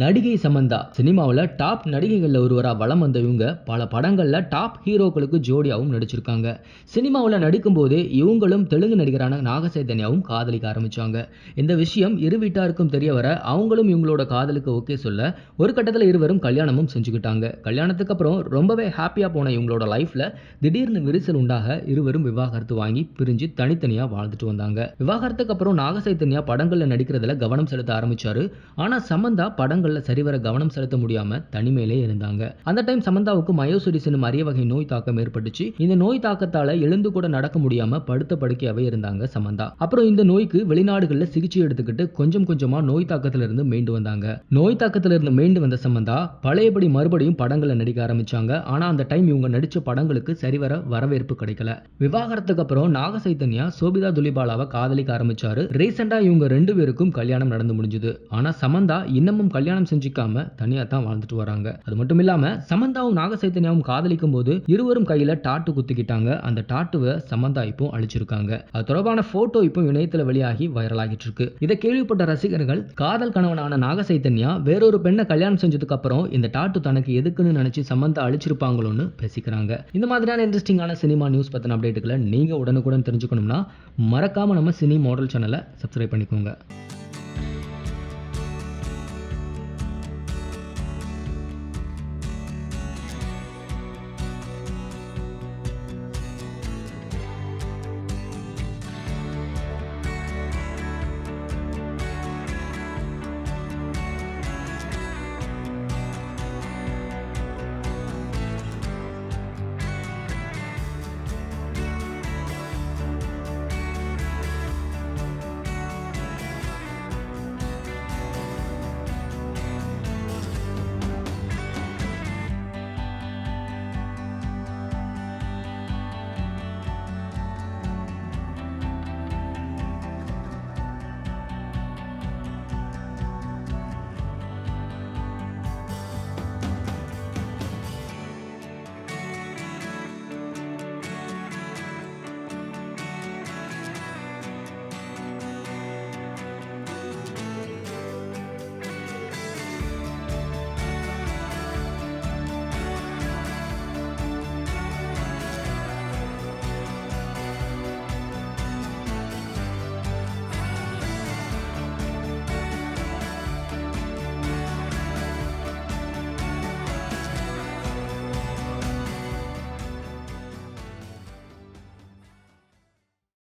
நடிகை சமந்தா சினிமாவில் டாப் நடிகைகளில் ஒருவராக வலம் வந்த இவங்க பல படங்களில் டாப் ஹீரோக்களுக்கு ஜோடியாகவும் நடிச்சிருக்காங்க. சினிமாவில் நடிக்கும் போதே இவங்களும் தெலுங்கு நடிகரான நாக சைதன்யாவும் காதலிக்க ஆரம்பிச்சாங்க. இந்த விஷயம் இரு வீட்டாருக்கும் தெரிய வர அவங்களும் இவங்களோட காதலுக்கு ஓகே சொல்ல ஒரு கட்டத்தில் இருவரும் கல்யாணமும் செஞ்சுக்கிட்டாங்க. கல்யாணத்துக்கு அப்புறம் ரொம்பவே ஹாப்பியாக போன இவங்களோட லைஃப்ல திடீர்னு விரிசல் உண்டாக இருவரும் விவாகரத்து வாங்கி பிரிஞ்சு தனித்தனியாக வாழ்ந்துட்டு வந்தாங்க. விவாகரத்துக்கு அப்புறம் நாக சைதன்யா படங்களில் நடிக்கிறதுல கவனம் செலுத்த ஆரம்பிச்சாரு. ஆனா சமந்தா படங்கள்ல சரிவர கவனம் செலுத்த முடியாம தனிமையிலே இருந்தாங்க. அந்த டைம் சமந்தாவுக்கு மயோசிடிஸ் எனும் அரிய வகை நோய் தாக்கம் ஏற்பட்டுச்சு. இந்த நோய் தாக்கத்தால எழுந்து கூட நடக்க முடியாம படுத்த படுக்கையாவே இருந்தாங்க சமந்தா. அப்புறம் இந்த நோய்க்கு வெளிநாடுகள்ல சிகிச்சை எடுத்துக்கிட்டு கொஞ்சம் கொஞ்சமா நோய் தாக்கத்திலிருந்து மீண்டு வந்தாங்க. நோய் தாக்கத்திலிருந்து மீண்டு வந்த சமந்தா பழையபடி மறுபடியும் படங்கள்ல நடிக்க ஆரம்பிச்சாங்க. ஆனா அந்த டைம் இவங்க நடிச்ச படங்களுக்கு சரிவர வரவேற்பு கிடைக்கல. விவாகரத்துக்கு அப்புறம் நாக சைதன்யா சோபிதா துலிபாலாவை காதலிக்க ஆரம்பிச்சாரு. ரீசெண்டா இவங்க ரெண்டு பேருக்கும் கல்யாணம் நடந்து முடிஞ்சது. ஆனா சமந்தா இன்னமும் கல்யாணம் செஞ்சுக்காம தனியா தான் வாழ்ந்துட்டு வராங்க. அது மட்டும் இல்லாம சமந்தாவும் நாக சைதன்யாவும் காதலிக்கும் போது இருவரும் கையில டாட்டு குத்திக்கிட்டாங்க. அந்த டாட்டுவை சமந்தா இப்போ அழிச்சிருக்காங்க. அது தொடர்பான போட்டோ இப்போ இணையத்துல வெளியாகி வைரல் ஆகிட்டு இருக்கு. இதை கேள்விப்பட்ட ரசிகர்கள் காதல் கணவனான நாக சைதன்யா வேறொரு பெண்ணை கல்யாணம் செஞ்சதுக்கு அப்புறம் இந்த டாட்டு தனக்கு எதுக்குன்னு நினைச்சு சமந்தா அழிச்சிருப்பாங்களோன்னு பேசிக்கிறாங்க. இந்த மாதிரியான இன்ட்ரெஸ்டிங்கான சினிமா நியூஸ் பத்தின அப்டேட்டுகளை நீங்க உடனுக்குடன் தெரிஞ்சுக்கணும்னா மறக்காம நம்ம சினி மாடல் சேனலை சப்ஸ்கிரைப் பண்ணிக்கோங்க.